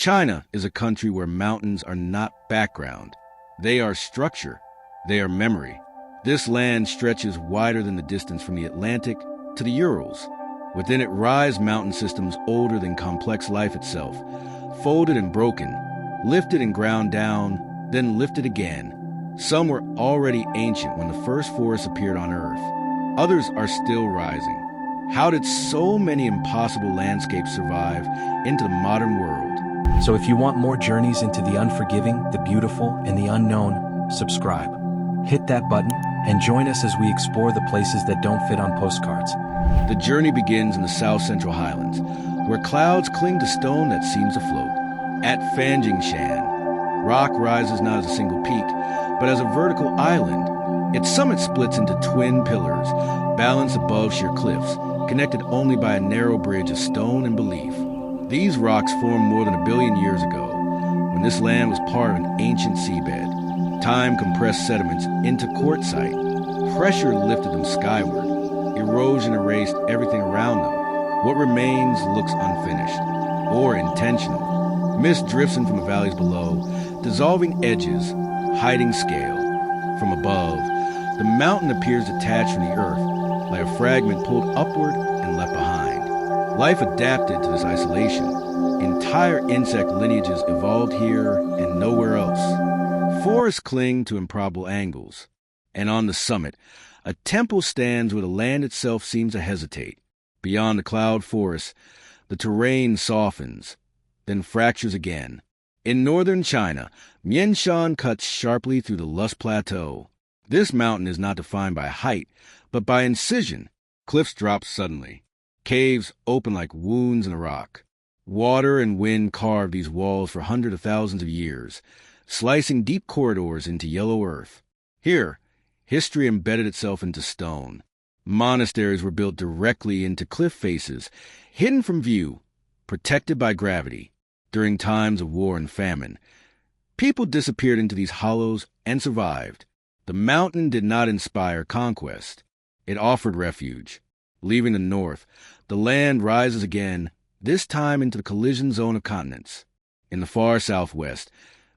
China is a country where mountains are not background. They are structure. They are memory. This land stretches wider than the distance from the Atlantic to the Urals. Within it rise mountain systems older than complex life itself, folded and broken, lifted and ground down, then lifted again. Some were already ancient when the first forests appeared on Earth. Others are still rising. How did so many impossible landscapes survive into the modern world? So if you want more journeys into the unforgiving, the beautiful, and the unknown, subscribe. Hit that button and join us as we explore the places that don't fit on postcards. The journey begins in the south-central highlands, where clouds cling to stone that seems to float. At Fanjingshan, rock rises not as a single peak, but as a vertical island. Its summit splits into twin pillars, balanced above sheer cliffs, connected only by a narrow bridge of stone and belief. These rocks formed more than 1 billion years ago, when this land was part of an ancient seabed. Time compressed sediments into quartzite. Pressure lifted them skyward. Erosion erased everything around them. What remains looks unfinished, or intentional. Mist drifts in from the valleys below, dissolving edges, hiding scale. From above, the mountain appears detached from the earth, like a fragment pulled upward and left behind. Life adapted to this isolation. Entire insect lineages evolved here and nowhere else. Forests cling to improbable angles, and on the summit, a temple stands where the land itself seems to hesitate. Beyond the cloud forest, the terrain softens, then fractures again. In northern China, Mianshan cuts sharply through the Loess Plateau. This mountain is not defined by height, but by incision. Cliffs drop suddenly. Caves open like wounds in the rock. Water and wind carve these walls for hundreds of thousands of years, slicing deep corridors into yellow earth. Here, history embedded itself into stone. Monasteries were built directly into cliff faces, hidden from view, protected by gravity. During times of war and famine, people disappeared into these hollows and survived. The mountain did not inspire conquest. It offered refuge. Leaving the north, the land rises again, this time into the collision zone of continents. In the far southwest,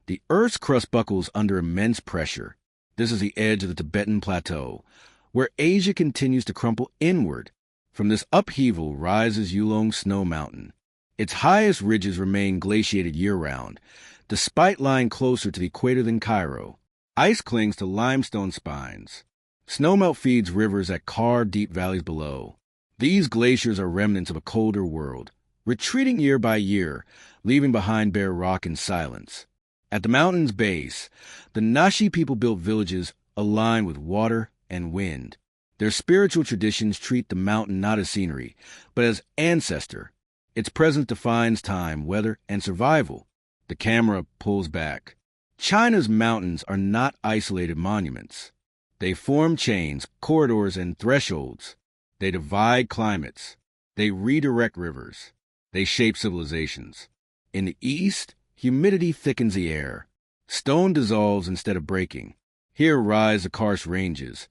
the Earth's crust buckles under immense pressure. This is the edge of the Tibetan Plateau, where Asia continues to crumple inward. From this upheaval rises Yulong Snow Mountain. Its highest ridges remain glaciated year-round, despite lying closer to the equator than Cairo. Ice clings to limestone spines. Snowmelt feeds rivers that carve deep valleys below. These glaciers are remnants of a colder world, retreating year by year, leaving behind bare rock and silence. At the mountain's base, the Nashi people built villages aligned with water and wind. Their spiritual traditions treat the mountain not as scenery, but as ancestor. Its presence defines time, weather, and survival. The camera pulls back. China's mountains are not isolated monuments. They form chains, corridors, and thresholds. They divide climates. They redirect rivers. They shape civilizations. In the east, humidity thickens the air. Stone dissolves instead of breaking. Here rise the karst ranges,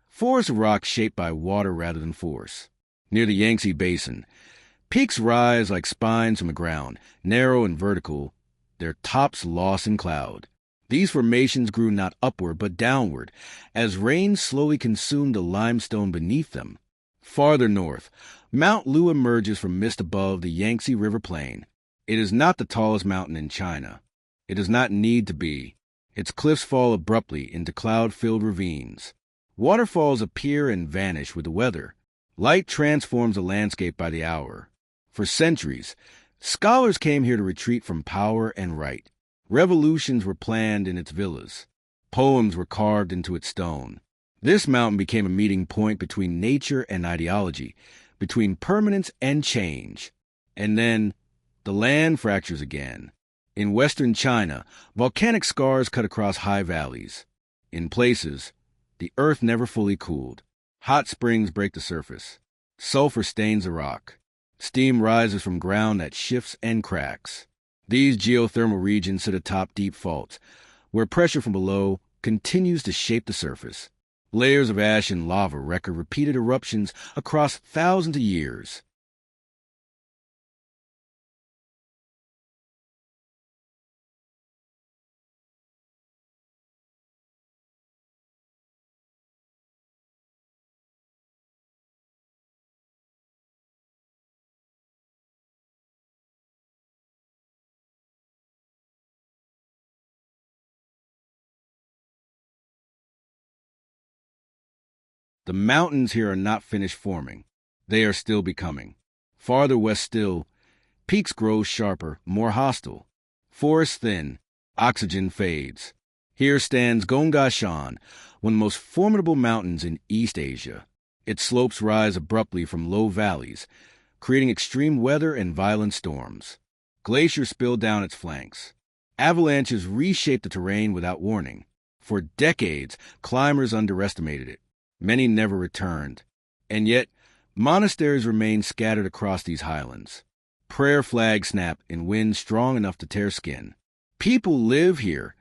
forests of rock shaped by water rather than force. Near the Yangtze Basin, peaks rise like spines from the ground, narrow and vertical, their tops lost in cloud. These formations grew not upward but downward, as rain slowly consumed the limestone beneath them. Farther north, Mount Lu emerges from mist above the Yangtze River plain. It is not the tallest mountain in China. It does not need to be. Its cliffs fall abruptly into cloud-filled ravines. Waterfalls appear and vanish with the weather. Light transforms the landscape by the hour. For centuries, scholars came here to retreat from power and right. Revolutions were planned in its villas. Poems were carved into its stone. This mountain became a meeting point between nature and ideology, between permanence and change. And then, the land fractures again. In western China, volcanic scars cut across high valleys. In places, the earth never fully cooled. Hot springs break the surface. Sulfur stains the rock. Steam rises from ground that shifts and cracks. These geothermal regions sit atop deep faults, where pressure from below continues to shape the surface. Layers of ash and lava record repeated eruptions across thousands of years. The mountains here are not finished forming. They are still becoming. Farther west still, peaks grow sharper, more hostile. Forests thin, oxygen fades. Here stands Gongashan, one of the most formidable mountains in East Asia. Its slopes rise abruptly from low valleys, creating extreme weather and violent storms. Glaciers spill down its flanks. Avalanches reshape the terrain without warning. For decades, climbers underestimated it. Many never returned. And yet, monasteries remain scattered across these highlands. Prayer flags snap in winds strong enough to tear skin. People live here,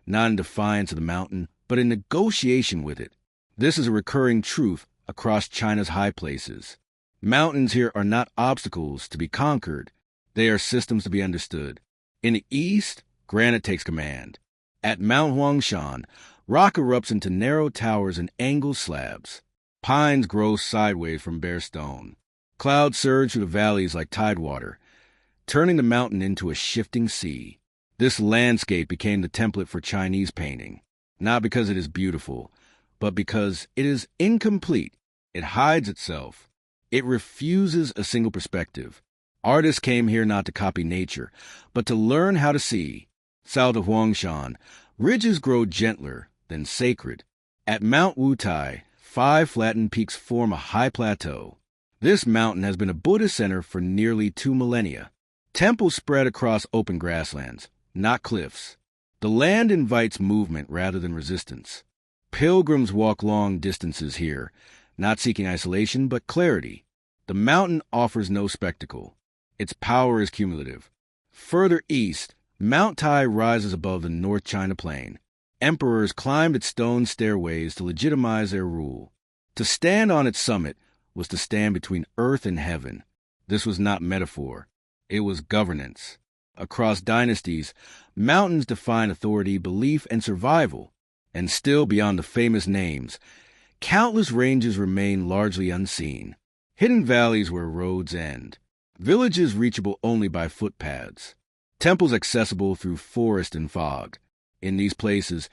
not in defiance of the mountain, but in negotiation with it. This is a recurring truth across China's high places. Mountains here are not obstacles to be conquered. They are systems to be understood. In the east, granite takes command. At Mount Huangshan, rock erupts into narrow towers and angled slabs. Pines grow sideways from bare stone. Clouds surge through the valleys like tidewater, turning the mountain into a shifting sea. This landscape became the template for Chinese painting, not because it is beautiful, but because it is incomplete. It hides itself. It refuses a single perspective. Artists came here not to copy nature, but to learn how to see. South of Huangshan, ridges grow gentler than sacred. At Mount Wutai, 5 flattened peaks form a high plateau. This mountain has been a Buddhist center for nearly 2 millennia. Temples spread across open grasslands, not cliffs. The land invites movement rather than resistance. Pilgrims walk long distances here, not seeking isolation but clarity. The mountain offers no spectacle. Its power is cumulative. Further east, Mount Tai rises above the North China Plain. Emperors climbed its stone stairways to legitimize their rule. To stand on its summit was to stand between earth and heaven. This was not metaphor. It was governance. Across dynasties, mountains define authority, belief, and survival. And still beyond the famous names, countless ranges remain largely unseen. Hidden valleys where roads end. Villages reachable only by footpaths. Temples accessible through forest and fog. In these places,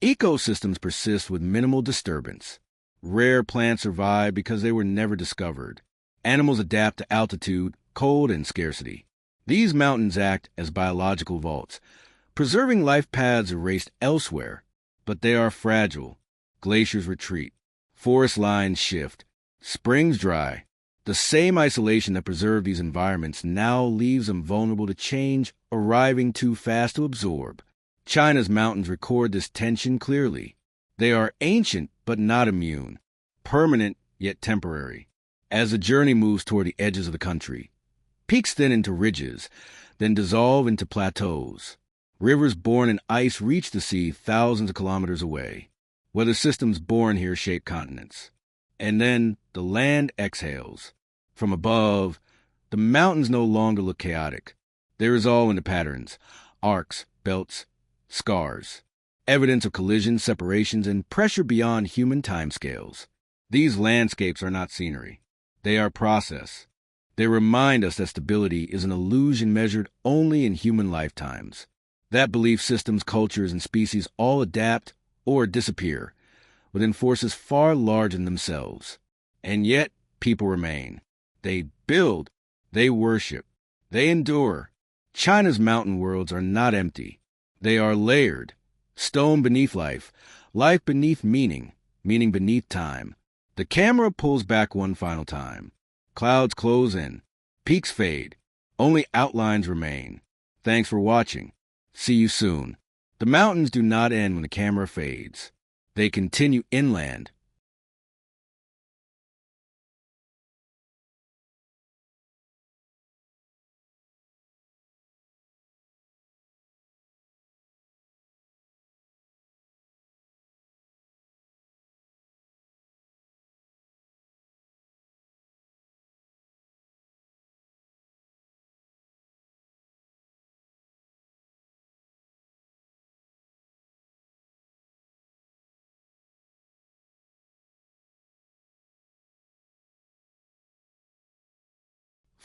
ecosystems persist with minimal disturbance. Rare plants survive because they were never discovered. Animals adapt to altitude, cold, and scarcity. These mountains act as biological vaults, preserving life paths erased elsewhere. But they are fragile. Glaciers retreat. Forest lines shift. Springs dry. The same isolation that preserved these environments now leaves them vulnerable to change, arriving too fast to absorb. China's mountains record this tension clearly. They are ancient but not immune, permanent yet temporary. As the journey moves toward the edges of the country, peaks thin into ridges, then dissolve into plateaus. Rivers born in ice reach the sea thousands of kilometers away. Weather systems born here shape continents. And then the land exhales. From above, the mountains no longer look chaotic. They resolve into patterns, arcs, belts, scars. Evidence of collisions, separations, and pressure beyond human timescales. These landscapes are not scenery. They are process. They remind us that stability is an illusion measured only in human lifetimes. That belief systems, cultures, and species all adapt or disappear within forces far larger than themselves. And yet, people remain. They build. They worship. They endure. China's mountain worlds are not empty. They are layered. Stone beneath life, life beneath meaning, meaning beneath time. The camera pulls back one final time. Clouds close in. Peaks fade. Only outlines remain. Thanks for watching. See you soon. The mountains do not end when the camera fades. They continue inland.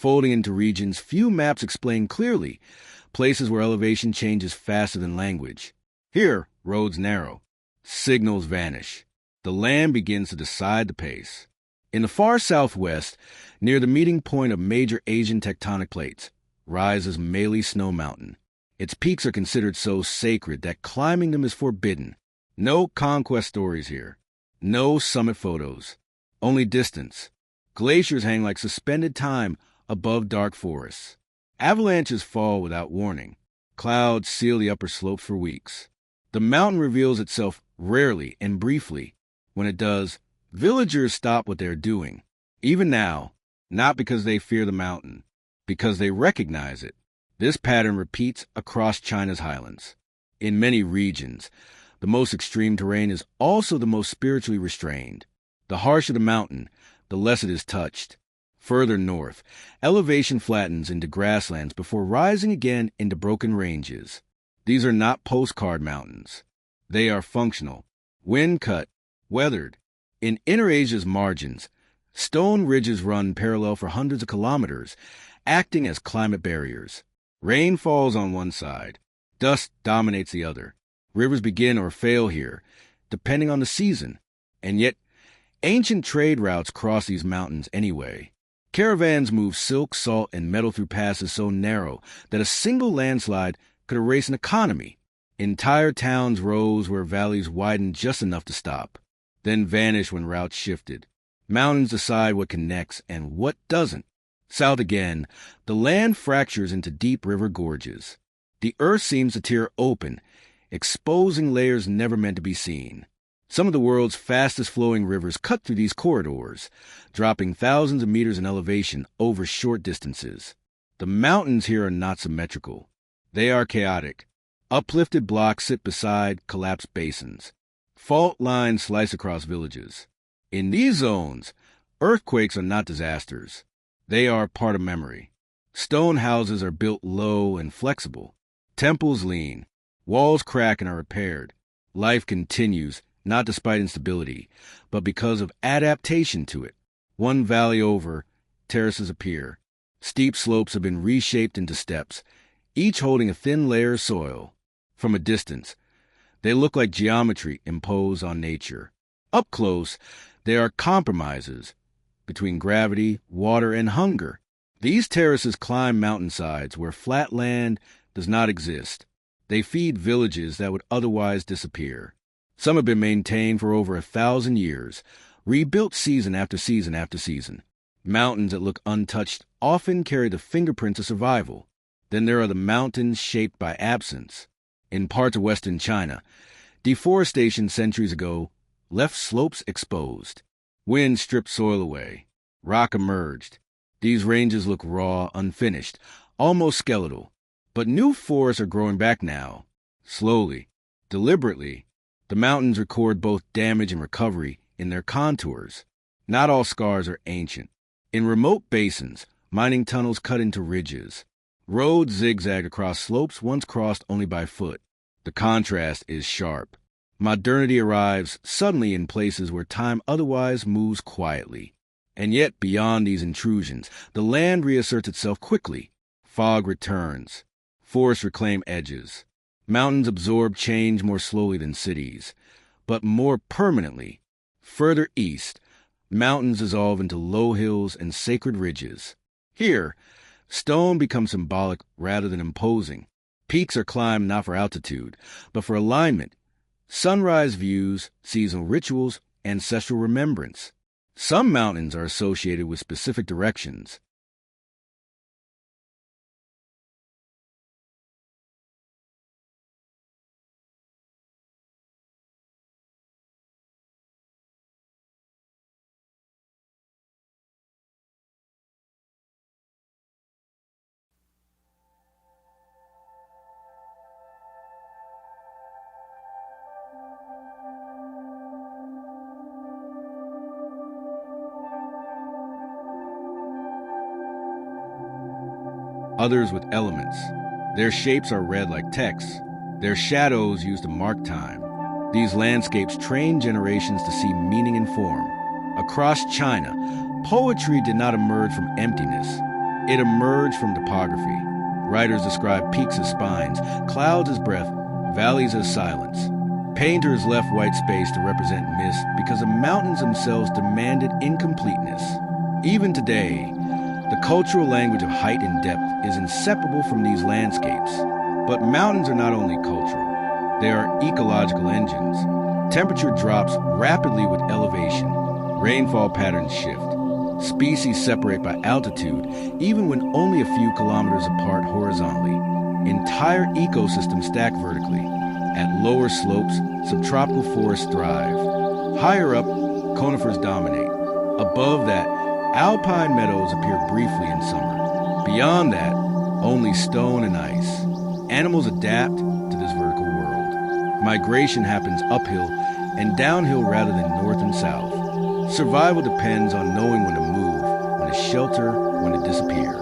Folding into regions few maps explain clearly, places where elevation changes faster than language. Here, roads narrow. Signals vanish. The land begins to decide the pace. In the far southwest, near the meeting point of major Asian tectonic plates, rises Meili Snow Mountain. Its peaks are considered so sacred that climbing them is forbidden. No conquest stories here. No summit photos. Only distance. Glaciers hang like suspended time above dark forests. Avalanches fall without warning. Clouds seal the upper slopes for weeks. The mountain reveals itself rarely and briefly. When it does, villagers stop what they're doing. Even now, not because they fear the mountain, because they recognize it. This pattern repeats across China's highlands. In many regions, the most extreme terrain is also the most spiritually restrained. The harsher the mountain, the less it is touched. Further north, elevation flattens into grasslands before rising again into broken ranges. These are not postcard mountains. They are functional, wind-cut, weathered. In Inner Asia's margins, stone ridges run parallel for hundreds of kilometers, acting as climate barriers. Rain falls on one side. Dust dominates the other. Rivers begin or fail here, depending on the season. And yet, ancient trade routes cross these mountains anyway. Caravans move silk, salt, and metal through passes so narrow that a single landslide could erase an economy. Entire towns rose where valleys widened just enough to stop, then vanish when routes shifted. Mountains decide what connects and what doesn't. South again, the land fractures into deep river gorges. The earth seems to tear open, exposing layers never meant to be seen. Some of the world's fastest-flowing rivers cut through these corridors, dropping thousands of meters in elevation over short distances. The mountains here are not symmetrical. They are chaotic. Uplifted blocks sit beside collapsed basins. Fault lines slice across villages. In these zones, earthquakes are not disasters. They are part of memory. Stone houses are built low and flexible. Temples lean. Walls crack and are repaired. Life continues, not despite instability, but because of adaptation to it. One valley over, terraces appear. Steep slopes have been reshaped into steps, each holding a thin layer of soil. From a distance, they look like geometry imposed on nature. Up close, they are compromises between gravity, water, and hunger. These terraces climb mountainsides where flat land does not exist. They feed villages that would otherwise disappear. Some have been maintained for over 1,000 years, rebuilt season after season after season. Mountains that look untouched often carry the fingerprints of survival. Then there are the mountains shaped by absence. In parts of western China, deforestation centuries ago left slopes exposed. Wind stripped soil away. Rock emerged. These ranges look raw, unfinished, almost skeletal. But new forests are growing back now. Slowly, deliberately, the mountains record both damage and recovery in their contours. Not all scars are ancient. In remote basins, mining tunnels cut into ridges. Roads zigzag across slopes once crossed only by foot. The contrast is sharp. Modernity arrives suddenly in places where time otherwise moves quietly. And yet, beyond these intrusions, the land reasserts itself quickly. Fog returns. Forests reclaim edges. Mountains absorb change more slowly than cities, but more permanently. Further east, mountains dissolve into low hills and sacred ridges. Here, stone becomes symbolic rather than imposing. Peaks are climbed not for altitude, but for alignment. Sunrise views, seasonal rituals, ancestral remembrance. Some mountains are associated with specific directions. Others with elements. Their shapes are read like texts, their shadows used to mark time. These landscapes train generations to see meaning and form. Across China, poetry did not emerge from emptiness. It emerged from topography. Writers describe peaks as spines, clouds as breath, valleys as silence. Painters left white space to represent mist because the mountains themselves demanded incompleteness. Even today, the cultural language of height and depth is inseparable from these landscapes. But mountains are not only cultural, they are ecological engines. Temperature drops rapidly with elevation. Rainfall patterns shift. Species separate by altitude, even when only a few kilometers apart horizontally. Entire ecosystems stack vertically. At lower slopes, subtropical forests thrive. Higher up, conifers dominate. Above that, alpine meadows appear briefly in summer. Beyond that, only stone and ice. Animals adapt to this vertical world. Migration happens uphill and downhill rather than north and south. Survival depends on knowing when to move, when to shelter, when to disappear.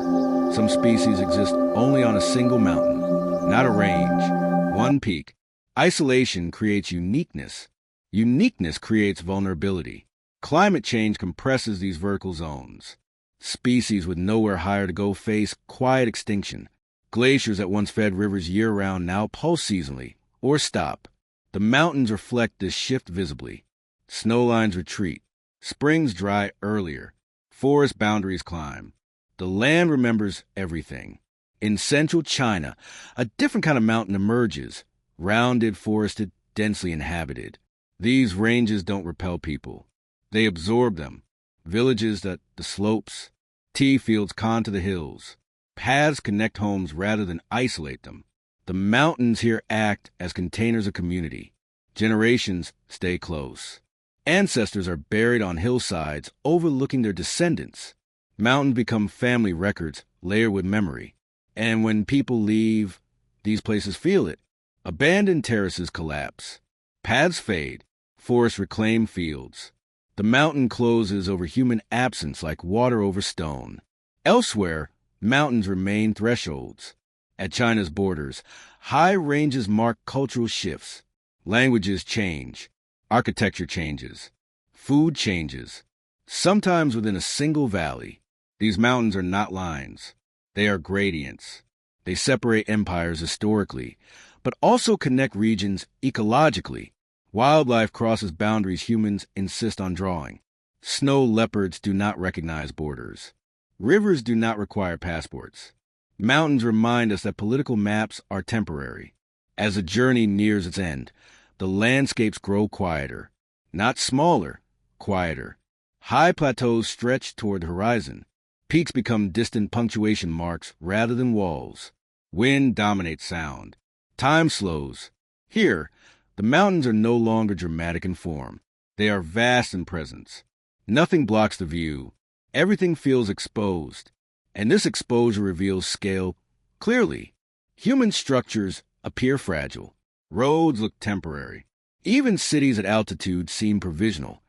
Some species exist only on a single mountain, not a range, one peak. Isolation creates uniqueness. Uniqueness creates vulnerability. Climate change compresses these vertical zones. Species with nowhere higher to go face quiet extinction. Glaciers that once fed rivers year-round now pulse seasonally, or stop. The mountains reflect this shift visibly. Snowlines retreat. Springs dry earlier. Forest boundaries climb. The land remembers everything. In central China, a different kind of mountain emerges. Rounded, forested, densely inhabited. These ranges don't repel people. They absorb them. Villages that the slopes, tea fields con to the hills. Paths connect homes rather than isolate them. The mountains here act as containers of community. Generations stay close. Ancestors are buried on hillsides, overlooking their descendants. Mountains become family records, layered with memory. And when people leave, these places feel it. Abandoned terraces collapse. Paths fade. Forests reclaim fields. The mountain closes over human absence like water over stone. Elsewhere, mountains remain thresholds. At China's borders, high ranges mark cultural shifts. Languages change. Architecture changes. Food changes. Sometimes within a single valley. These mountains are not lines. They are gradients. They separate empires historically, but also connect regions ecologically. Wildlife crosses boundaries humans insist on drawing. Snow leopards do not recognize borders. Rivers do not require passports. Mountains remind us that political maps are temporary. As the journey nears its end, the landscapes grow quieter. Not smaller, quieter. High plateaus stretch toward the horizon. Peaks become distant punctuation marks rather than walls. Wind dominates sound. Time slows. Here, the mountains are no longer dramatic in form. They are vast in presence. Nothing blocks the view. Everything feels exposed. And this exposure reveals scale clearly. Human structures appear fragile. Roads look temporary. Even cities at altitude seem provisional,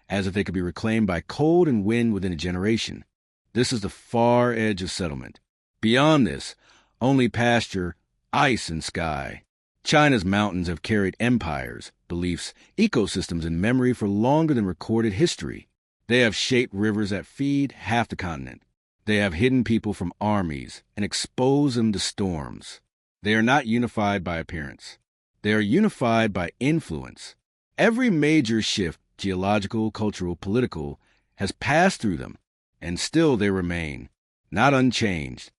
as if they could be reclaimed by cold and wind within a generation. This is the far edge of settlement. Beyond this, only pasture, ice, and sky. China's mountains have carried empires, beliefs, ecosystems, and memory for longer than recorded history. They have shaped rivers that feed half the continent. They have hidden people from armies and exposed them to storms. They are not unified by appearance. They are unified by influence. Every major shift, geological, cultural, political, has passed through them, and still they remain, not unchanged,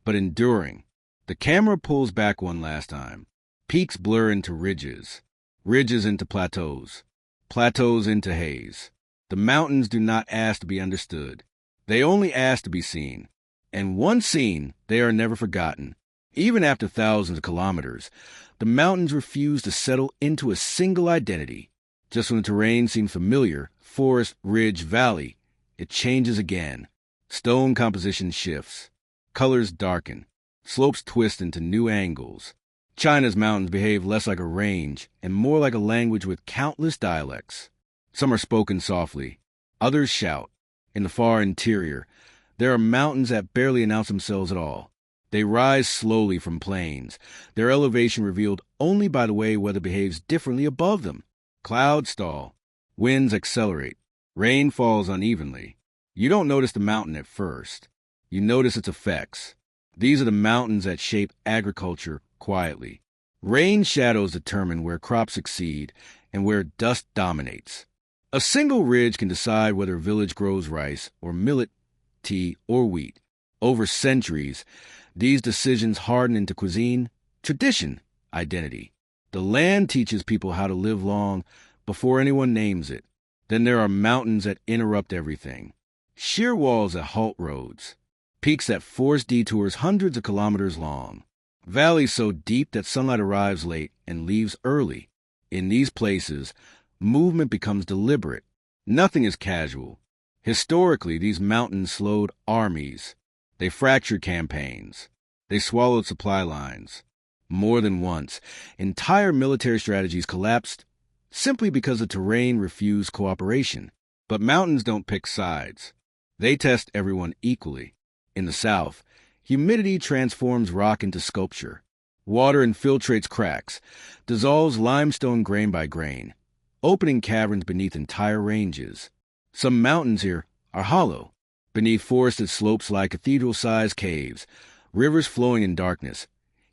but enduring. The camera pulls back one last time. Peaks blur into ridges, ridges into plateaus, plateaus into haze. The mountains do not ask to be understood. They only ask to be seen. And once seen, they are never forgotten. Even after thousands of kilometers, the mountains refuse to settle into a single identity. Just when the terrain seems familiar, forest, ridge, valley, it changes again. Stone composition shifts. Colors darken. Slopes twist into new angles. China's mountains behave less like a range and more like a language with countless dialects. Some are spoken softly. Others shout. In the far interior, there are mountains that barely announce themselves at all. They rise slowly from plains, their elevation revealed only by the way weather behaves differently above them. Clouds stall. Winds accelerate. Rain falls unevenly. You don't notice the mountain at first. You notice its effects. These are the mountains that shape agriculture quietly. Rain shadows determine where crops succeed and where dust dominates. A single ridge can decide whether a village grows rice or millet, tea, or wheat. Over centuries, these decisions harden into cuisine, tradition, identity. The land teaches people how to live long before anyone names it. Then there are mountains that interrupt everything. Sheer walls that halt roads. Peaks that force detours hundreds of kilometers long. Valleys so deep that sunlight arrives late and leaves early. In these places, movement becomes deliberate. Nothing is casual. Historically, these mountains slowed armies. They fractured campaigns. They swallowed supply lines. More than once, entire military strategies collapsed simply because the terrain refused cooperation. But mountains don't pick sides. They test everyone equally. In the South, humidity transforms rock into sculpture. Water infiltrates cracks, dissolves limestone grain by grain, opening caverns beneath entire ranges. Some mountains here are hollow. Beneath forested slopes lie cathedral-sized caves, rivers flowing in darkness,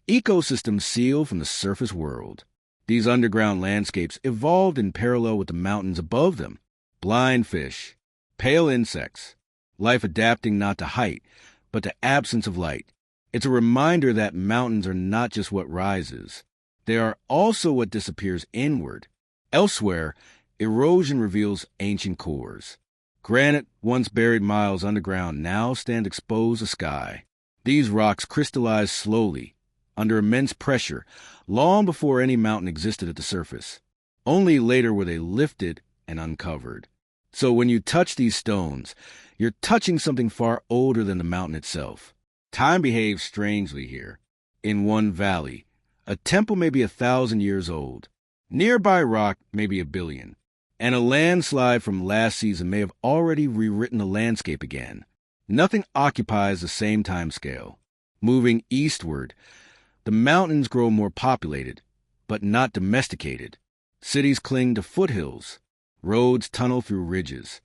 ecosystems sealed from the surface world. These underground landscapes evolved in parallel with the mountains above them. Blind fish, pale insects, life adapting not to height, but to absence of light. It's a reminder that mountains are not just what rises. They are also what disappears inward. Elsewhere, erosion reveals ancient cores. Granite, once buried miles underground, now stand exposed to sky. These rocks crystallize slowly, under immense pressure, long before any mountain existed at the surface. Only later were they lifted and uncovered. So when you touch these stones, you're touching something far older than the mountain itself. Time behaves strangely here. In one valley, a temple may be 1,000 years old. Nearby rock may be 1,000,000,000. And a landslide from last season may have already rewritten the landscape again. Nothing occupies the same time scale. Moving eastward, the mountains grow more populated, but not domesticated. Cities cling to foothills. Roads tunnel through ridges.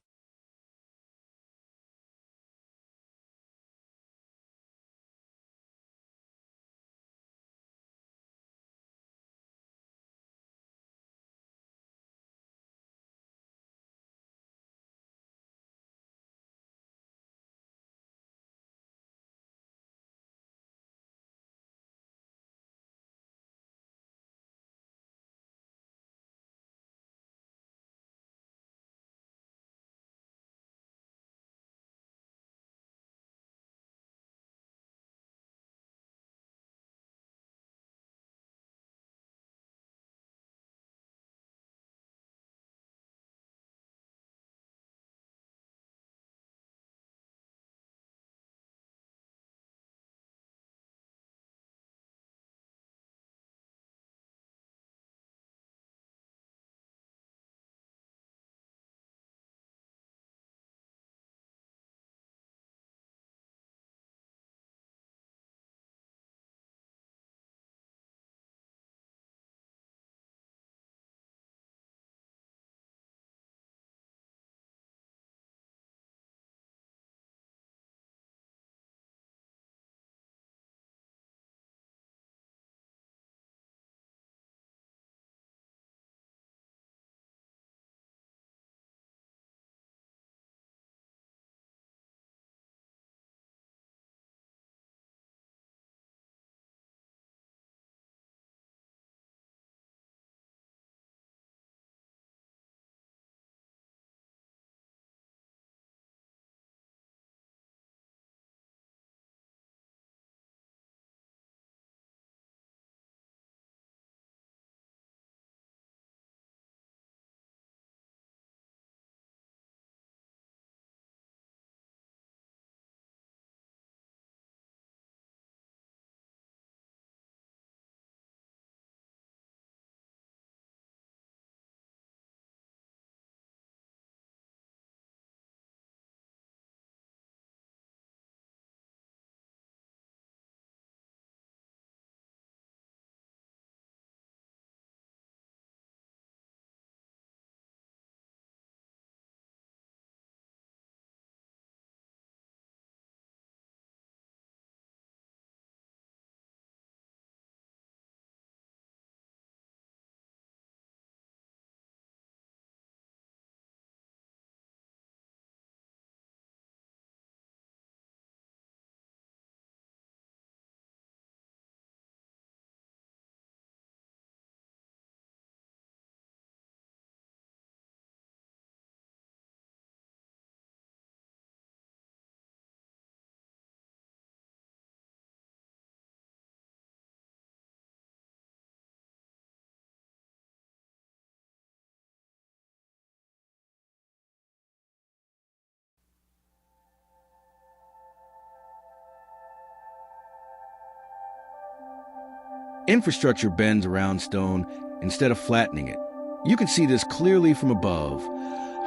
Infrastructure bends around stone instead of flattening it. You can see this clearly from above.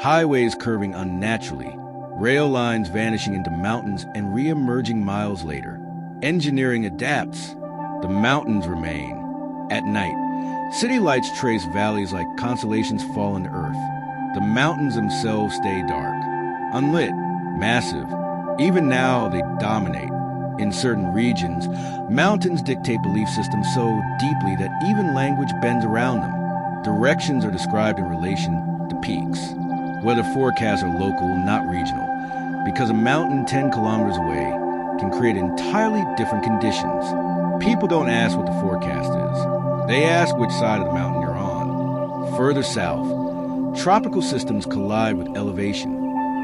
Highways curving unnaturally, rail lines vanishing into mountains and re-emerging miles later. Engineering adapts. The mountains remain. At night, city lights trace valleys like constellations fallen to earth. The mountains themselves stay dark, unlit, massive. Even now, they dominate. In certain regions, mountains dictate belief systems so deeply that even language bends around them. Directions are described in relation to peaks. Weather forecasts are local, not regional, because a mountain 10 kilometers away can create entirely different conditions. People don't ask what the forecast is. They ask which side of the mountain you're on. Further south, tropical systems collide with elevation.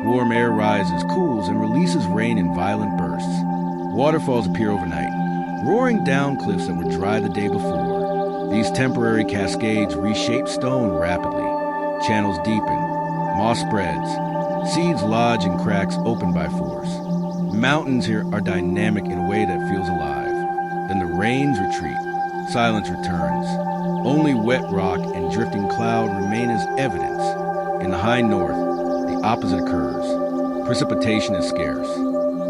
Warm air rises, cools, and releases rain in violent bursts. Waterfalls appear overnight, roaring down cliffs that were dry the day before. These temporary cascades reshape stone rapidly. Channels deepen, moss spreads, seeds lodge in cracks opened by force. Mountains here are dynamic in a way that feels alive. Then the rains retreat, silence returns. Only wet rock and drifting cloud remain as evidence. In the high north, the opposite occurs. Precipitation is scarce.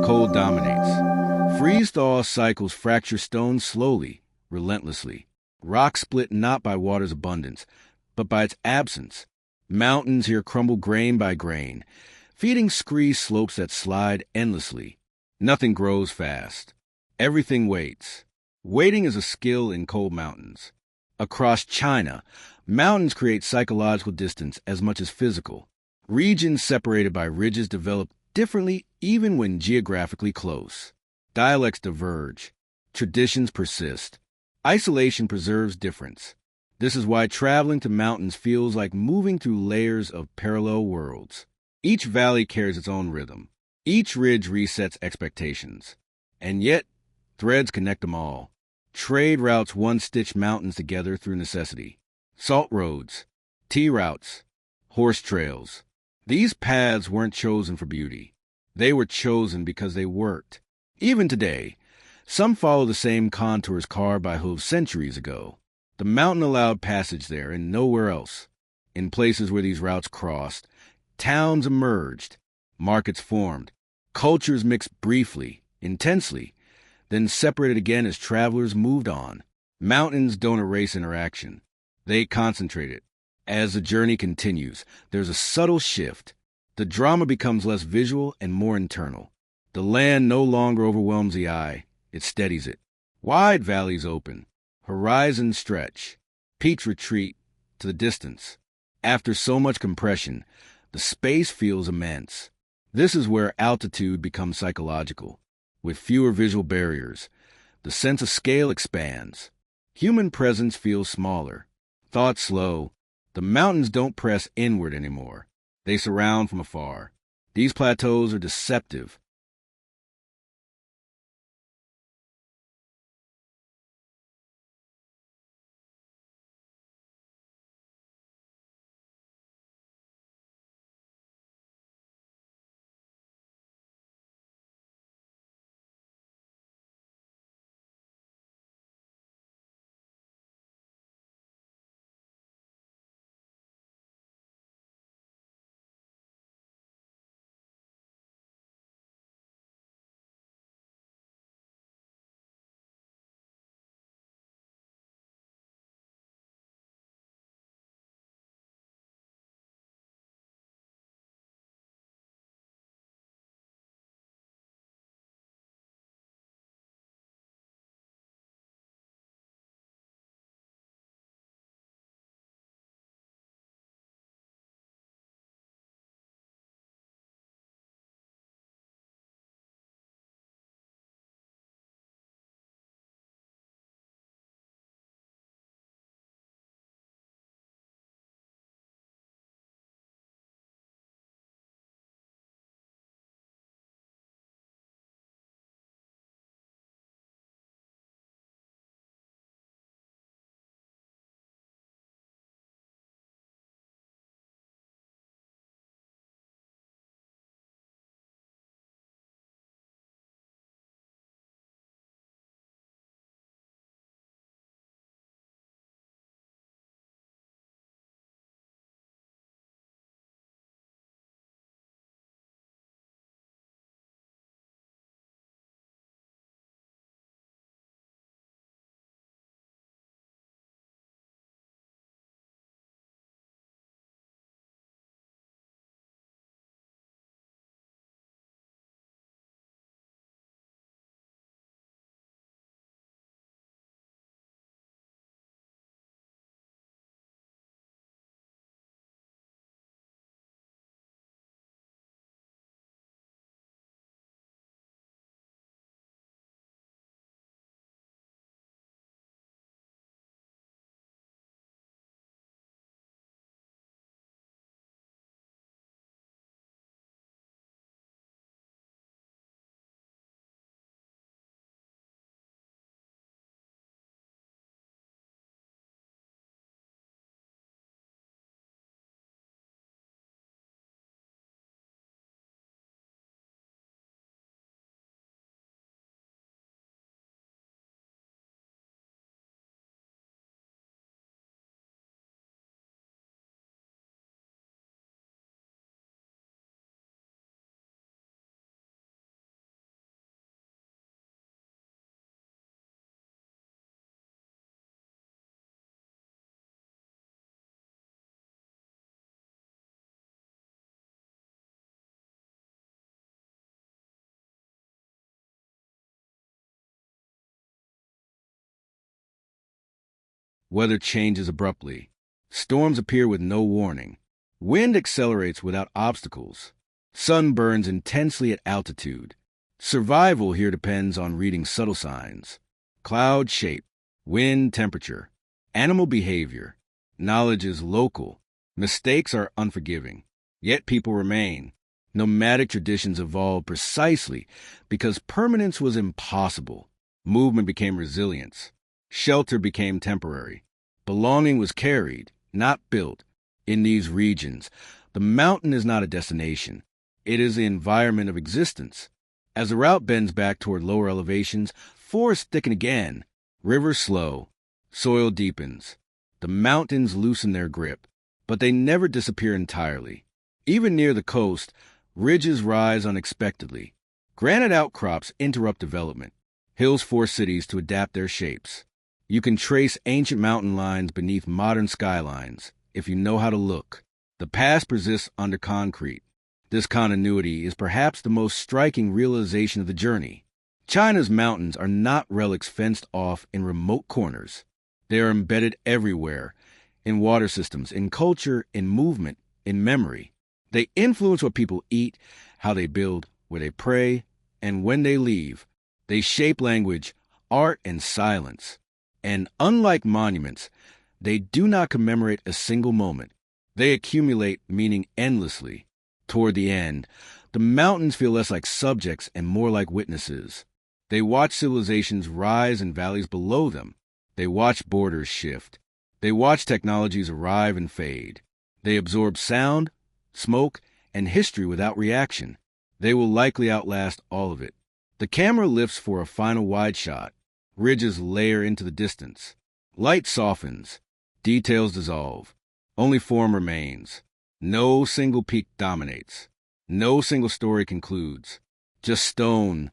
Cold dominates. Freeze-thaw cycles fracture stone slowly, relentlessly. Rock split not by water's abundance, but by its absence. Mountains here crumble grain by grain, feeding scree slopes that slide endlessly. Nothing grows fast. Everything waits. Waiting is a skill in cold mountains. Across China, mountains create psychological distance as much as physical. Regions separated by ridges develop differently even when geographically close. Dialects diverge. Traditions persist. Isolation preserves difference. This is why traveling to mountains feels like moving through layers of parallel worlds. Each valley carries its own rhythm. Each ridge resets expectations. And yet, threads connect them all. Trade routes once stitched mountains together through necessity. Salt roads, tea routes, horse trails. These paths weren't chosen for beauty. They were chosen because they worked. Even today, some follow the same contours carved by hooves centuries ago. The mountain allowed passage there and nowhere else. In places where these routes crossed, towns emerged, markets formed, cultures mixed briefly, intensely, then separated again as travelers moved on. Mountains don't erase interaction. They concentrate it. As the journey continues, there's a subtle shift. The drama becomes less visual and more internal. The land no longer overwhelms the eye. It steadies it. Wide valleys open. Horizons stretch. Peaks retreat to the distance. After so much compression, the space feels immense. This is where altitude becomes psychological. With fewer visual barriers, the sense of scale expands. Human presence feels smaller. Thoughts slow. The mountains don't press inward anymore. They surround from afar. These plateaus are deceptive. Weather changes abruptly. Storms appear with no warning. Wind accelerates without obstacles. Sun burns intensely at altitude. Survival here depends on reading subtle signs. Cloud shape, wind temperature, animal behavior. Knowledge is local. Mistakes are unforgiving. Yet people remain. Nomadic traditions evolved precisely because permanence was impossible. Movement became resilience. Shelter became temporary. Belonging was carried, not built. In these regions, the mountain is not a destination. It is the environment of existence. As the route bends back toward lower elevations, forests thicken again. Rivers slow. Soil deepens. The mountains loosen their grip, but they never disappear entirely. Even near the coast, ridges rise unexpectedly. Granite outcrops interrupt development. Hills force cities to adapt their shapes. You can trace ancient mountain lines beneath modern skylines if you know how to look. The past persists under concrete. This continuity is perhaps the most striking realization of the journey. China's mountains are not relics fenced off in remote corners. They are embedded everywhere, in water systems, in culture, in movement, in memory. They influence what people eat, how they build, where they pray, and when they leave. They shape language, art, and silence. And unlike monuments, they do not commemorate a single moment. They accumulate meaning endlessly. Toward the end, the mountains feel less like subjects and more like witnesses. They watch civilizations rise in valleys below them. They watch borders shift. They watch technologies arrive and fade. They absorb sound, smoke, and history without reaction. They will likely outlast all of it. The camera lifts for a final wide shot. Ridges layer into the distance. Light softens. Details dissolve. Only form remains. No single peak dominates. No single story concludes. Just stone,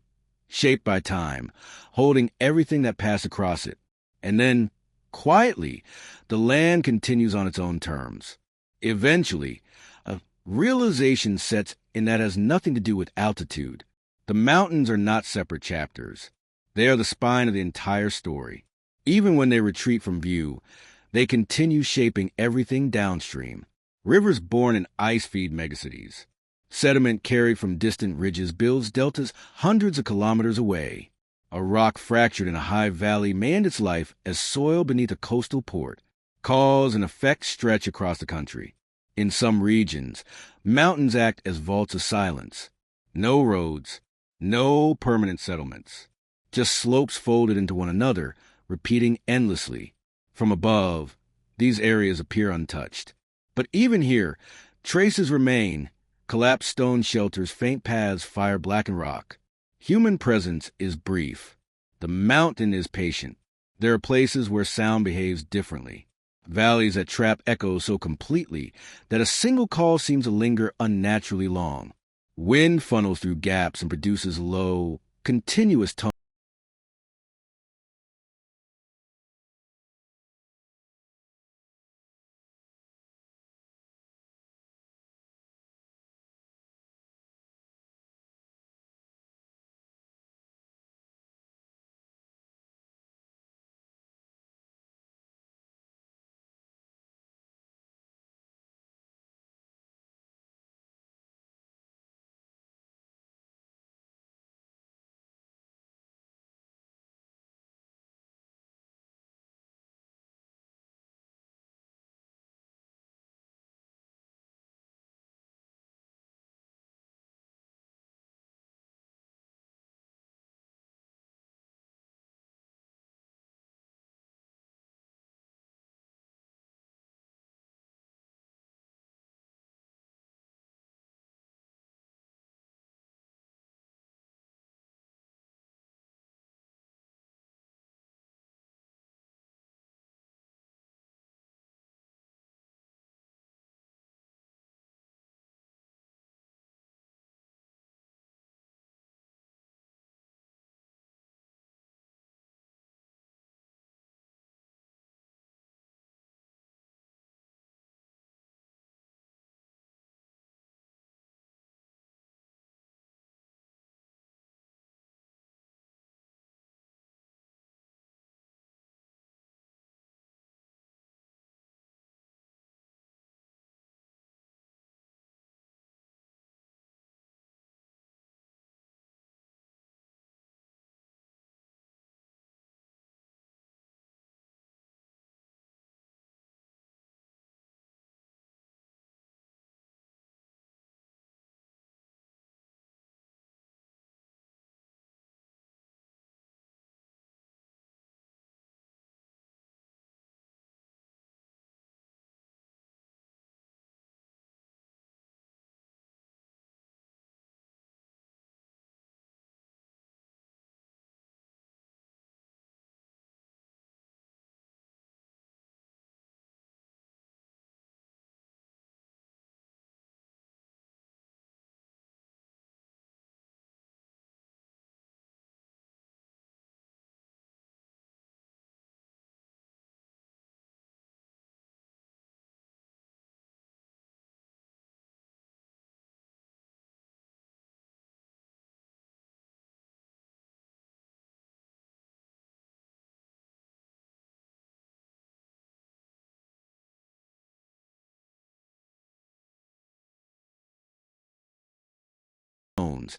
shaped by time, holding everything that passed across it. And then, quietly, the land continues on its own terms. Eventually, a realization sets in that has nothing to do with altitude. The mountains are not separate chapters. They are the spine of the entire story. Even when they retreat from view, they continue shaping everything downstream. Rivers born in ice feed megacities. Sediment carried from distant ridges builds deltas hundreds of kilometers away. A rock fractured in a high valley may end its life as soil beneath a coastal port. Cause and effect stretch across the country. In some regions, mountains act as vaults of silence. No roads, no permanent settlements. Just slopes folded into one another, repeating endlessly. From above, these areas appear untouched. But even here, traces remain. Collapsed stone shelters, faint paths fire blackened rock. Human presence is brief. The mountain is patient. There are places where sound behaves differently. Valleys that trap echoes so completely that a single call seems to linger unnaturally long. Wind funnels through gaps and produces low, continuous tones. mountains,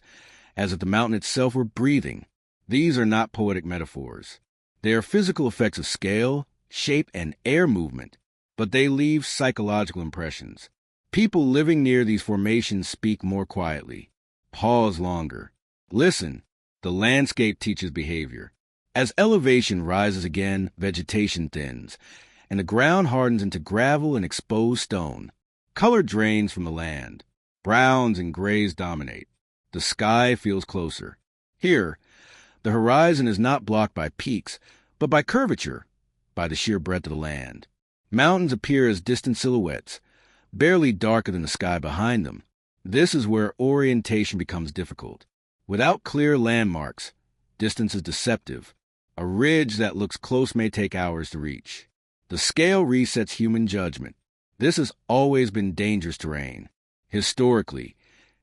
as if the mountain itself were breathing. These are not poetic metaphors. They are physical effects of scale, shape, and air movement, but they leave psychological impressions. People living near these formations speak more quietly, pause longer, listen. The landscape teaches behavior. As elevation rises again, vegetation thins, and the ground hardens into gravel and exposed stone. Color drains from the land. Browns and grays dominate. The sky feels closer. Here, the horizon is not blocked by peaks, but by curvature, by the sheer breadth of the land. Mountains appear as distant silhouettes, barely darker than the sky behind them. This is where orientation becomes difficult. Without clear landmarks, distance is deceptive. A ridge that looks close may take hours to reach. The scale resets human judgment. This has always been dangerous terrain. Historically,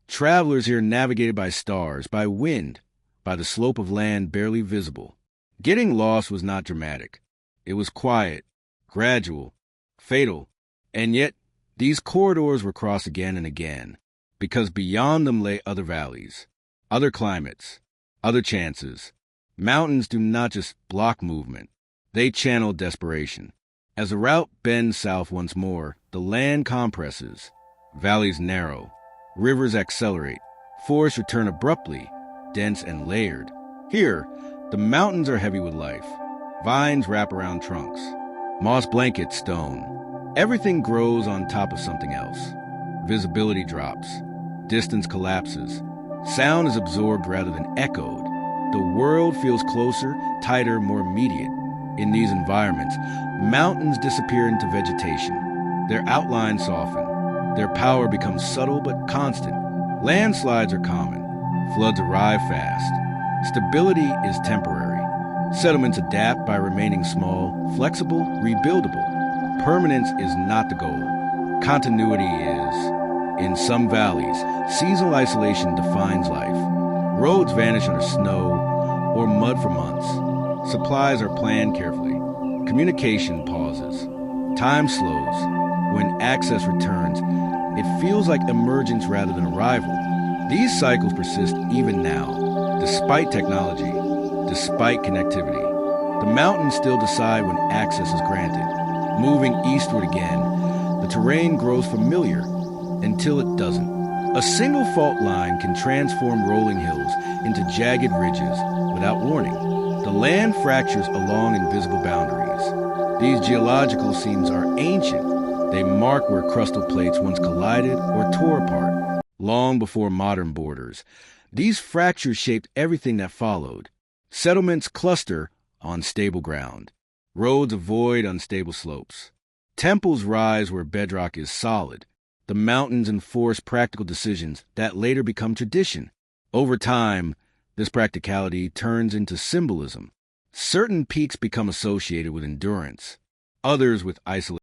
travelers here navigated by stars, by wind, by the slope of land barely visible. Getting lost was not dramatic. It was quiet, gradual, fatal, and yet these corridors were crossed again and again, because beyond them lay other valleys, other climates, other chances. Mountains do not just block movement, they channel desperation. As the route bends south once more, the land compresses. Valleys narrow, rivers accelerate, forests return abruptly, dense and layered. Here, the mountains are heavy with life. Vines wrap around trunks. Moss blankets stone. Everything grows on top of something else. Visibility drops. Distance collapses. Sound is absorbed rather than echoed. The world feels closer, tighter, more immediate. In these environments, mountains disappear into vegetation. Their outlines soften. Their power becomes subtle but constant. Landslides are common. Floods arrive fast. Stability is temporary. Settlements adapt by remaining small, flexible, rebuildable. Permanence is not the goal. Continuity is. In some valleys, seasonal isolation defines life. Roads vanish under snow or mud for months. Supplies are planned carefully. Communication pauses. Time slows. When access returns, it feels like emergence rather than arrival. These cycles persist even now, despite technology, despite connectivity. The mountains still decide when access is granted. Moving eastward again, the terrain grows familiar until it doesn't. A single fault line can transform rolling hills into jagged ridges without warning. The land fractures along invisible boundaries. These geological seams are ancient. They mark where crustal plates once collided or tore apart. Long before modern borders, these fractures shaped everything that followed. Settlements cluster on stable ground. Roads avoid unstable slopes. Temples rise where bedrock is solid. The mountains enforce practical decisions that later become tradition. Over time, this practicality turns into symbolism. Certain peaks become associated with endurance, others with isolation.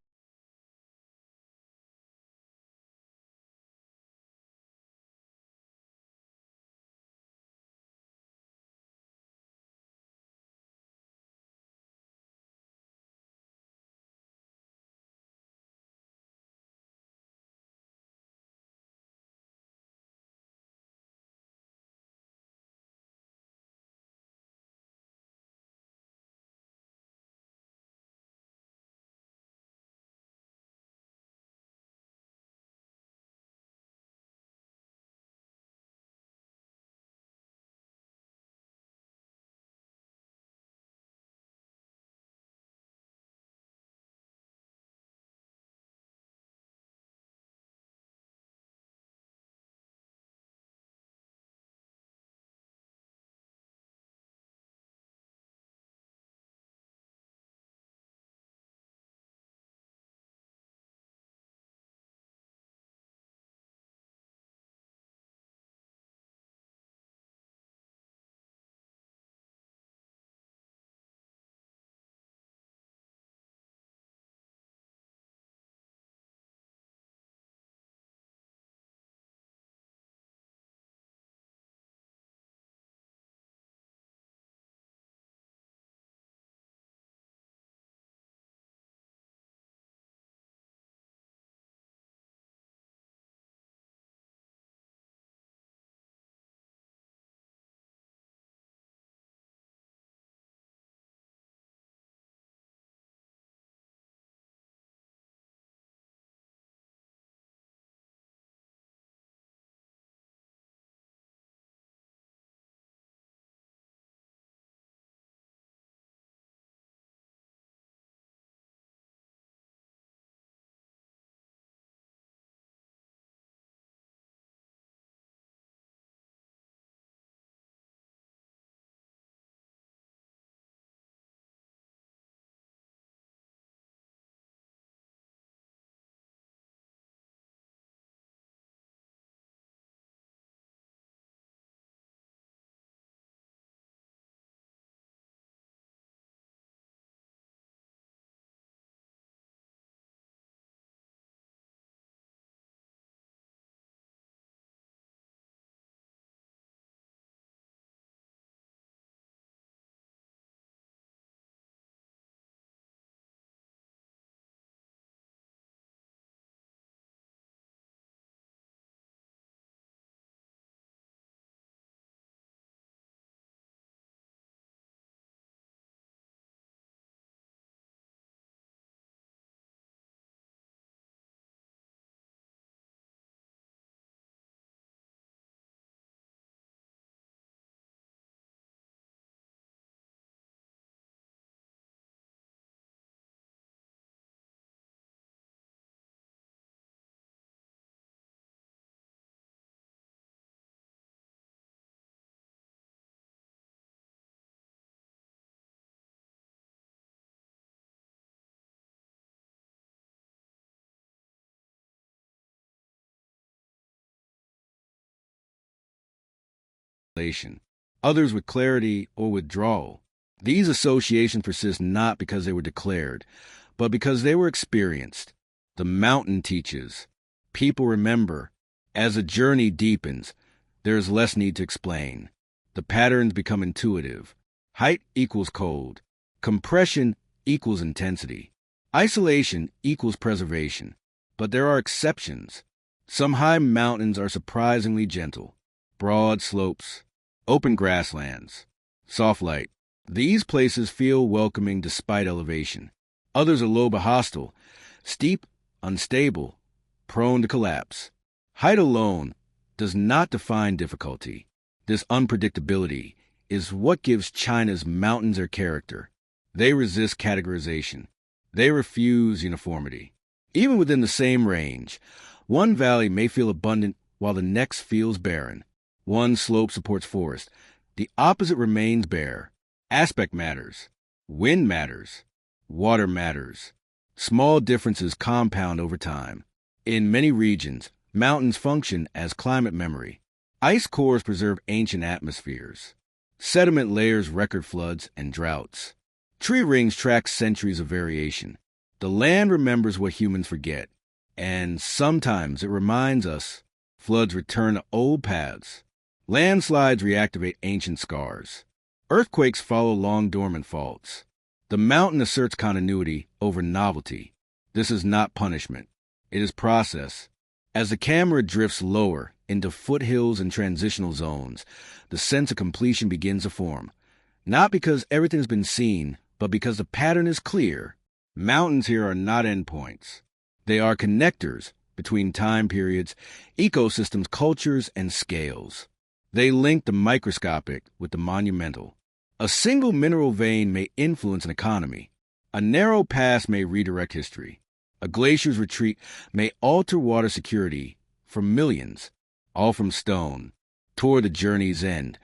isolation, others with clarity or withdrawal. These associations persist not because they were declared, but because they were experienced. The mountain teaches. People remember. As the journey deepens, there is less need to explain. The patterns become intuitive. Height equals cold. Compression equals intensity. Isolation equals preservation. But there are exceptions. Some high mountains are surprisingly gentle. Broad slopes, open grasslands, soft light. These places feel welcoming despite elevation. Others are low but hostile, steep, unstable, prone to collapse. Height alone does not define difficulty. This unpredictability is what gives China's mountains their character. They resist categorization. They refuse uniformity. Even within the same range, one valley may feel abundant while the next feels barren. One slope supports forest. The opposite remains bare. Aspect matters. Wind matters. Water matters. Small differences compound over time. In many regions, mountains function as climate memory. Ice cores preserve ancient atmospheres. Sediment layers record floods and droughts. Tree rings track centuries of variation. The land remembers what humans forget, and sometimes it reminds us. Floods return to old paths. Landslides reactivate ancient scars. Earthquakes follow long dormant faults. The mountain asserts continuity over novelty. This is not punishment. It is process. As the camera drifts lower into foothills and transitional zones, the sense of completion begins to form. Not because everything has been seen, but because the pattern is clear. Mountains here are not endpoints. They are connectors between time periods, ecosystems, cultures, and scales. They link the microscopic with the monumental. A single mineral vein may influence an economy. A narrow pass may redirect history. A glacier's retreat may alter water security for millions, all from stone, toward the journey's end.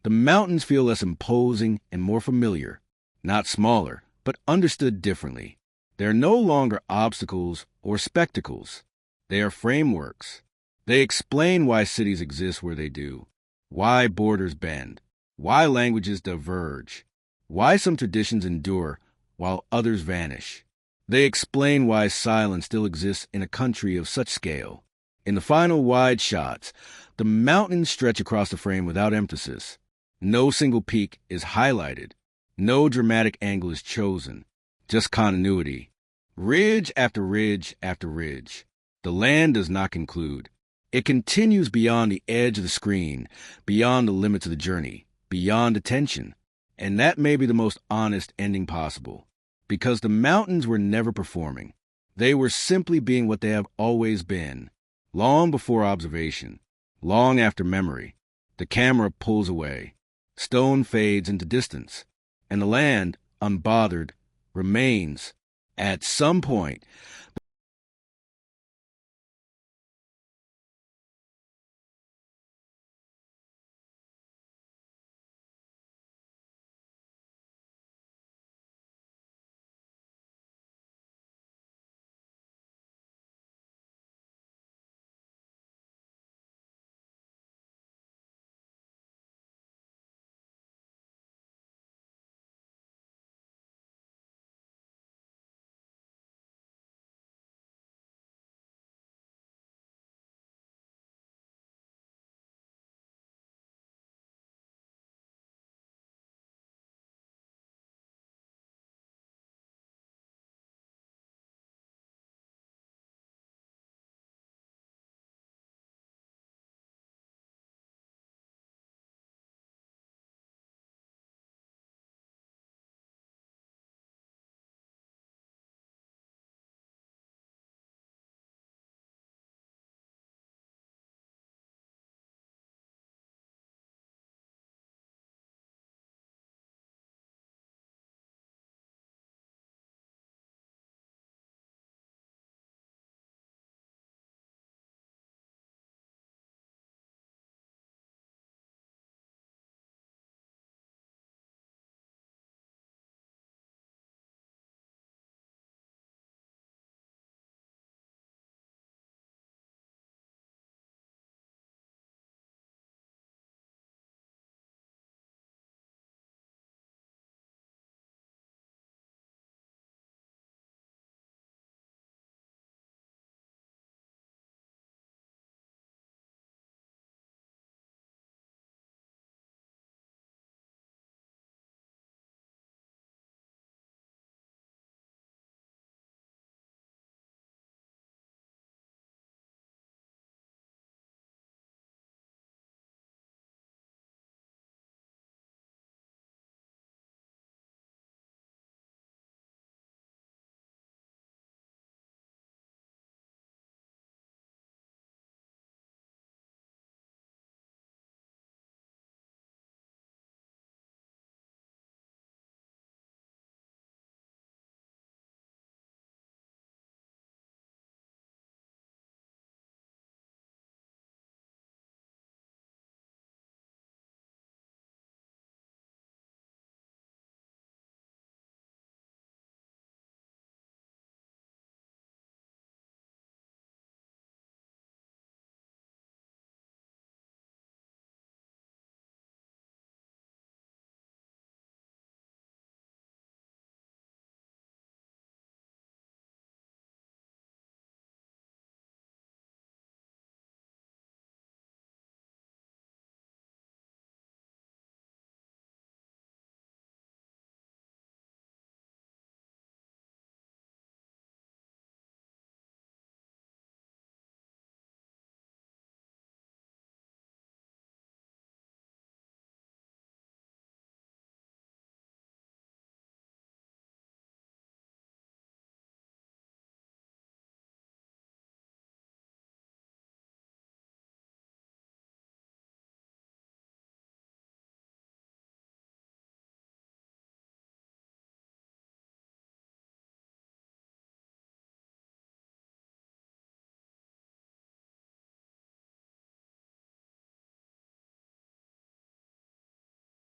The mountains feel less imposing and more familiar, not smaller, but understood differently. They are no longer obstacles or spectacles. They are frameworks. They explain why cities exist where they do, why borders bend, why languages diverge, why some traditions endure while others vanish. They explain why silence still exists in a country of such scale. In the final wide shots, the mountains stretch across the frame without emphasis. No single peak is highlighted. No dramatic angle is chosen. Just continuity. Ridge after ridge after ridge. The land does not conclude. It continues beyond the edge of the screen, beyond the limits of the journey, beyond attention. And that may be the most honest ending possible. Because the mountains were never performing. They were simply being what they have always been. Long before observation, long after memory, the camera pulls away. Stone fades into distance, and the land, unbothered, remains. At some point,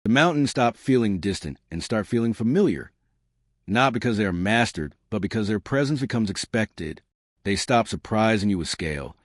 The mountains stop feeling distant and start feeling familiar, not because they are mastered, but because their presence becomes expected. They stop surprising you with scale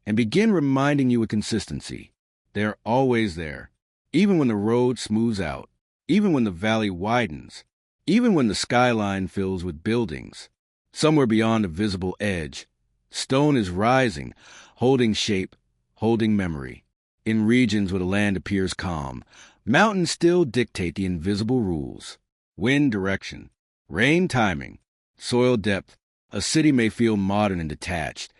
and begin reminding you with consistency. They are always there, even when the road smooths out, even when the valley widens, even when the skyline fills with buildings. Somewhere beyond a visible edge, stone is rising, holding shape, holding memory. In regions where the land appears calm, mountains still dictate the invisible rules. Wind direction, rain timing, soil depth. A city may feel modern and detached,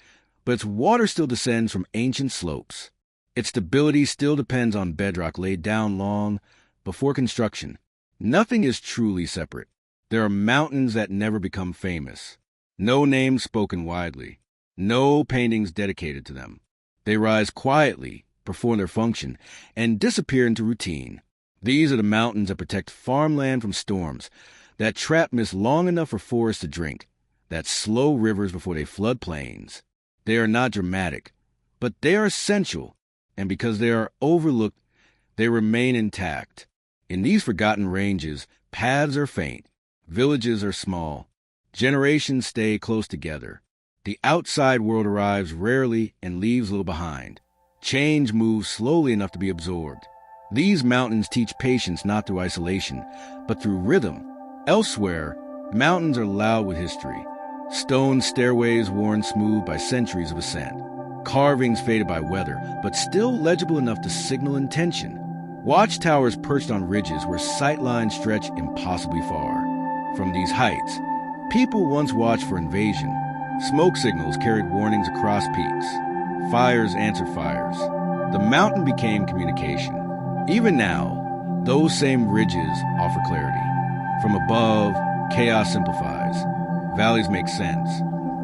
but its water still descends from ancient slopes. Its stability still depends on bedrock laid down long before construction. Nothing is truly separate. There are mountains that never become famous. No names spoken widely. No paintings dedicated to them. They rise quietly, perform their function, and disappear into routine. These are the mountains that protect farmland from storms, that trap mist long enough for forests to drink, that slow rivers before they flood plains. They are not dramatic, but they are essential, and because they are overlooked, they remain intact. In these forgotten ranges, paths are faint, villages are small, generations stay close together. The outside world arrives rarely and leaves little behind. Change moves slowly enough to be absorbed. These mountains teach patience not through isolation, but through rhythm. Elsewhere, mountains are loud with history. Stone stairways worn smooth by centuries of ascent. Carvings faded by weather, but still legible enough to signal intention. Watchtowers perched on ridges where sightlines stretch impossibly far. From these heights, people once watched for invasion. Smoke signals carried warnings across peaks. Fires answered fires. The mountain became communication. Even now, those same ridges offer clarity. From above, chaos simplifies. Valleys make sense.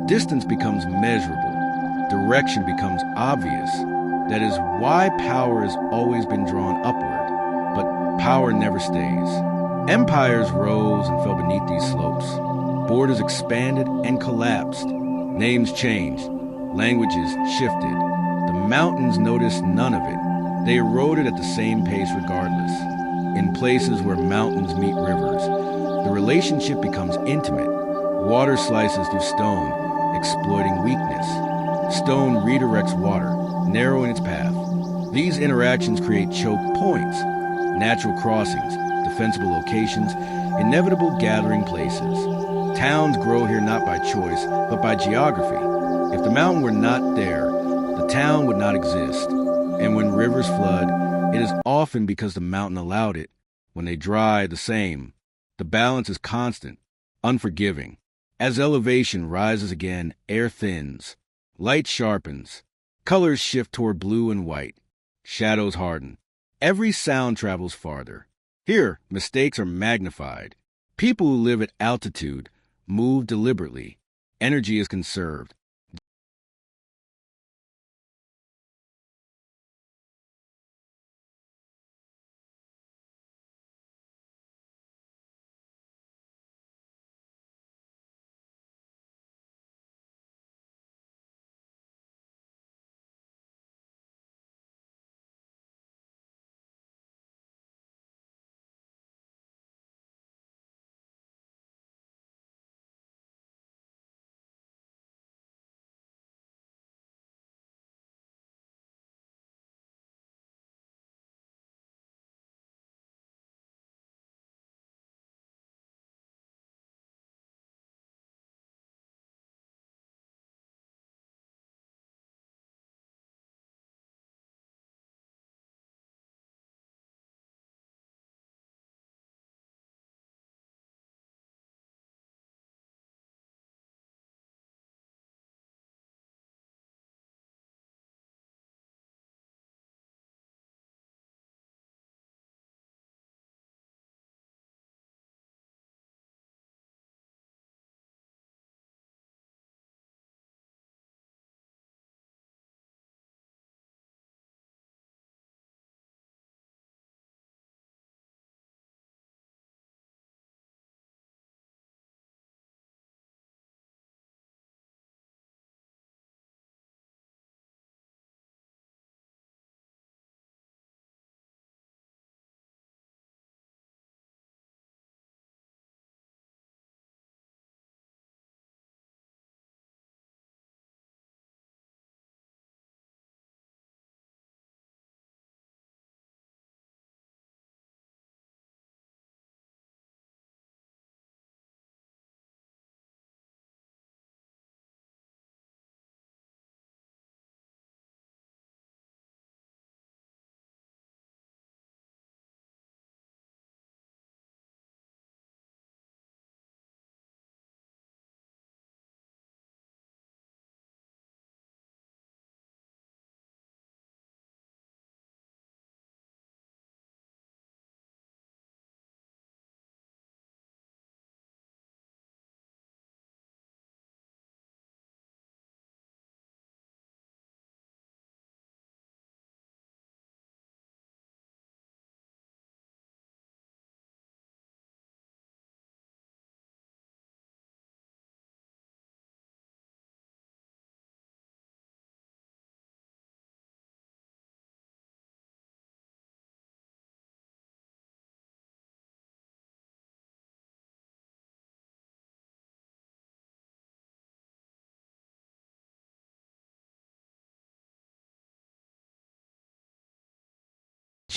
Distance becomes measurable. Direction becomes obvious. That is why power has always been drawn upward. But power never stays. Empires rose and fell beneath these slopes. Borders expanded and collapsed. Names changed. Languages shifted. The mountains noticed none of it. They eroded at the same pace regardless. In places where mountains meet rivers, the relationship becomes intimate. Water slices through stone, exploiting weakness. Stone redirects water, narrowing its path. These interactions create choke points, natural crossings, defensible locations, inevitable gathering places. Towns grow here not by choice, but by geography. If the mountain were not there, the town would not exist. And when rivers flood, it is often because the mountain allowed it. When they dry, the same. The balance is constant, unforgiving. As elevation rises again, air thins. Light sharpens. Colors shift toward blue and white. Shadows harden. Every sound travels farther. Here, mistakes are magnified. People who live at altitude move deliberately. Energy is conserved.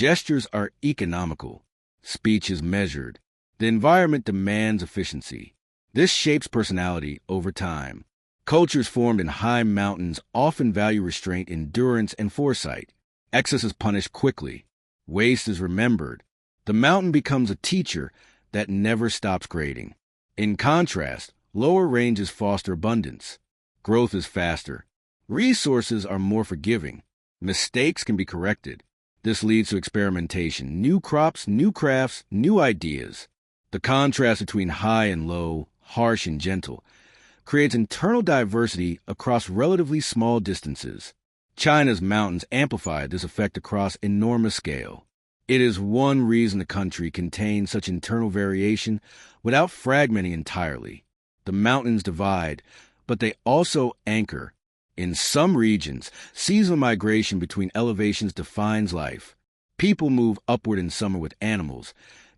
Gestures are economical. Speech is measured. The environment demands efficiency. This shapes personality over time. Cultures formed in high mountains often value restraint, endurance, and foresight. Excess is punished quickly. Waste is remembered. The mountain becomes a teacher that never stops grading. In contrast, lower ranges foster abundance. Growth is faster. Resources are more forgiving. Mistakes can be corrected. This leads to experimentation, new crops, new crafts, new ideas. The contrast between high and low, harsh and gentle, creates internal diversity across relatively small distances. China's mountains amplify this effect across enormous scale. It is one reason the country contains such internal variation without fragmenting entirely. The mountains divide, but they also anchor. In some regions, seasonal migration between elevations defines life. People move upward in summer with animals,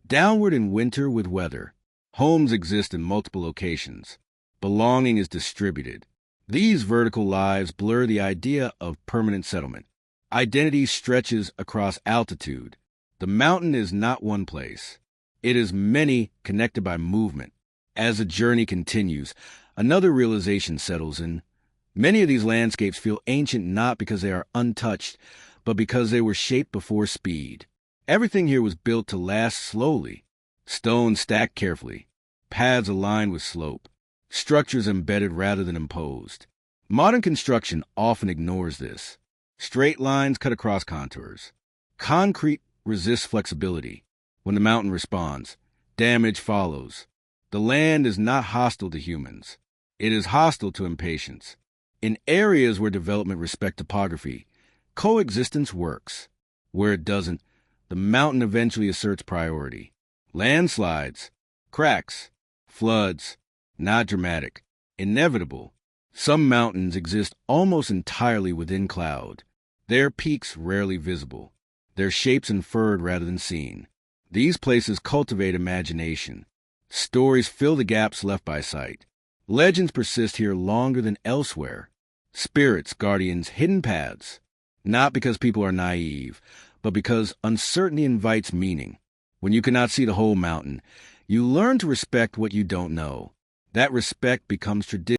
downward in winter with weather. Homes exist in multiple locations. Belonging is distributed. These vertical lives blur the idea of permanent settlement. Identity stretches across altitude. The mountain is not one place. It is many connected by movement. As the journey continues, another realization settles in. Many of these landscapes feel ancient not because they are untouched, but because they were shaped before speed. Everything here was built to last slowly. Stones stacked carefully. Paths aligned with slope. Structures embedded rather than imposed. Modern construction often ignores this. Straight lines cut across contours. Concrete resists flexibility. When the mountain responds, damage follows. The land is not hostile to humans. It is hostile to impatience. In areas where development respects topography, coexistence works. Where it doesn't, the mountain eventually asserts priority. Landslides, cracks, floods, not dramatic, inevitable. Some mountains exist almost entirely within cloud. Their peaks rarely visible. Their shapes inferred rather than seen. These places cultivate imagination. Stories fill the gaps left by sight. Legends persist here longer than elsewhere. Spirits, guardians, hidden paths. Not because people are naive, but because uncertainty invites meaning. When you cannot see the whole mountain, you learn to respect what you don't know. That respect becomes tradition.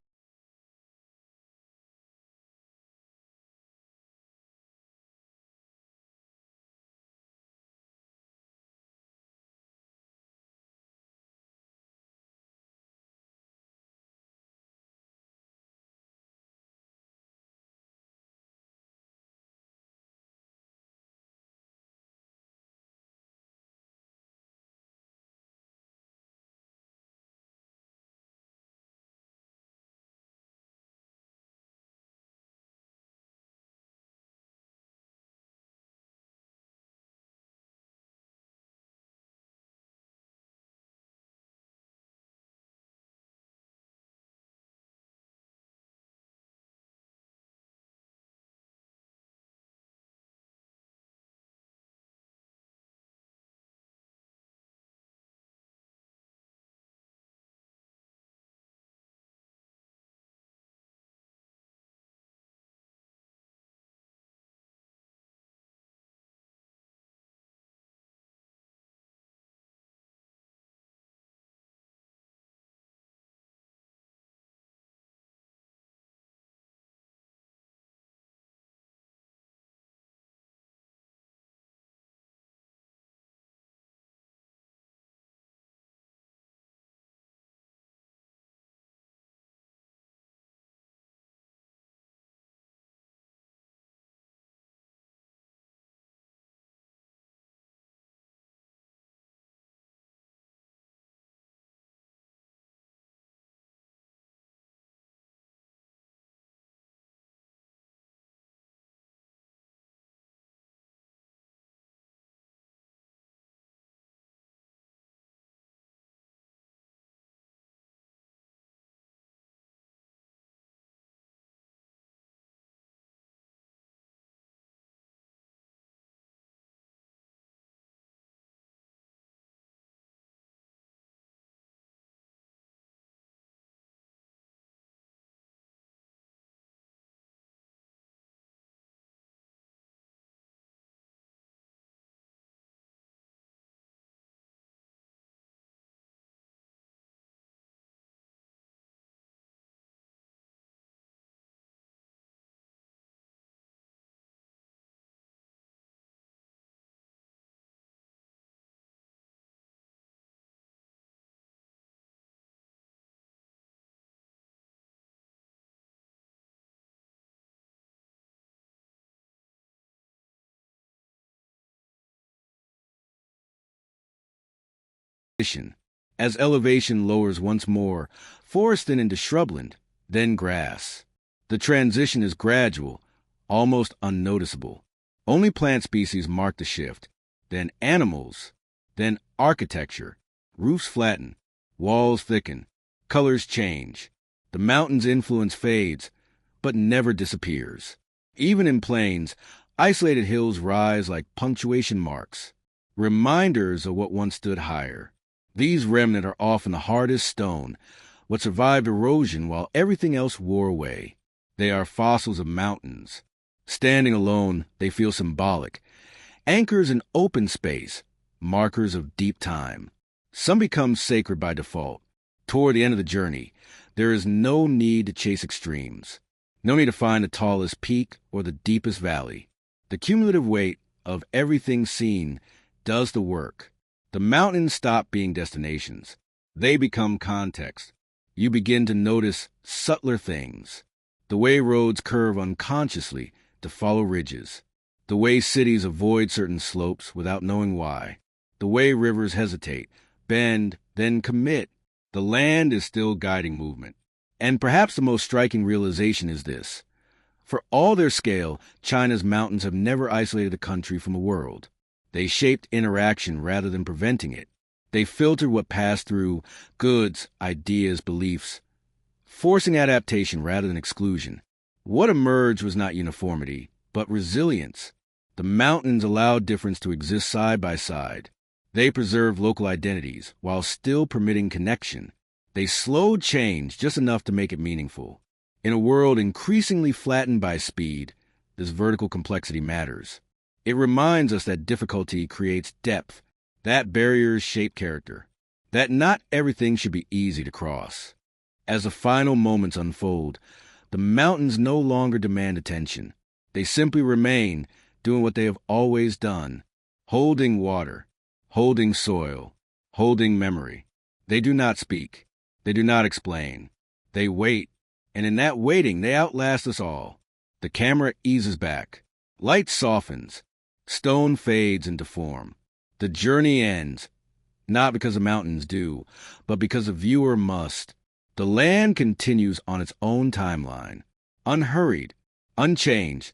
As elevation lowers once more, forest then into shrubland, then grass. The transition is gradual, almost unnoticeable. Only plant species mark the shift, then animals, then architecture. Roofs flatten, walls thicken, colors change. The mountain's influence fades, but never disappears. Even in plains, isolated hills rise like punctuation marks, reminders of what once stood higher. These remnants are often the hardest stone, what survived erosion while everything else wore away. They are fossils of mountains. Standing alone, they feel symbolic. Anchors in open space, markers of deep time. Some become sacred by default. Toward the end of the journey, there is no need to chase extremes. No need to find the tallest peak or the deepest valley. The cumulative weight of everything seen does the work. The mountains stop being destinations. They become context. You begin to notice subtler things. The way roads curve unconsciously to follow ridges. The way cities avoid certain slopes without knowing why. The way rivers hesitate, bend, then commit. The land is still guiding movement. And perhaps the most striking realization is this. For all their scale, China's mountains have never isolated a country from the world. They shaped interaction rather than preventing it. They filtered what passed through goods, ideas, beliefs, forcing adaptation rather than exclusion. What emerged was not uniformity, but resilience. The mountains allowed difference to exist side by side. They preserved local identities while still permitting connection. They slowed change just enough to make it meaningful. In a world increasingly flattened by speed, this vertical complexity matters. It reminds us that difficulty creates depth, that barriers shape character, that not everything should be easy to cross. As the final moments unfold, the mountains no longer demand attention. They simply remain, doing what they have always done, holding water, holding soil, holding memory. They do not speak. They do not explain. They wait, and in that waiting, they outlast us all. The camera eases back. Light softens. Stone fades into form. The journey ends, not because the mountains do, but because the viewer must. The land continues on its own timeline, unhurried, unchanged,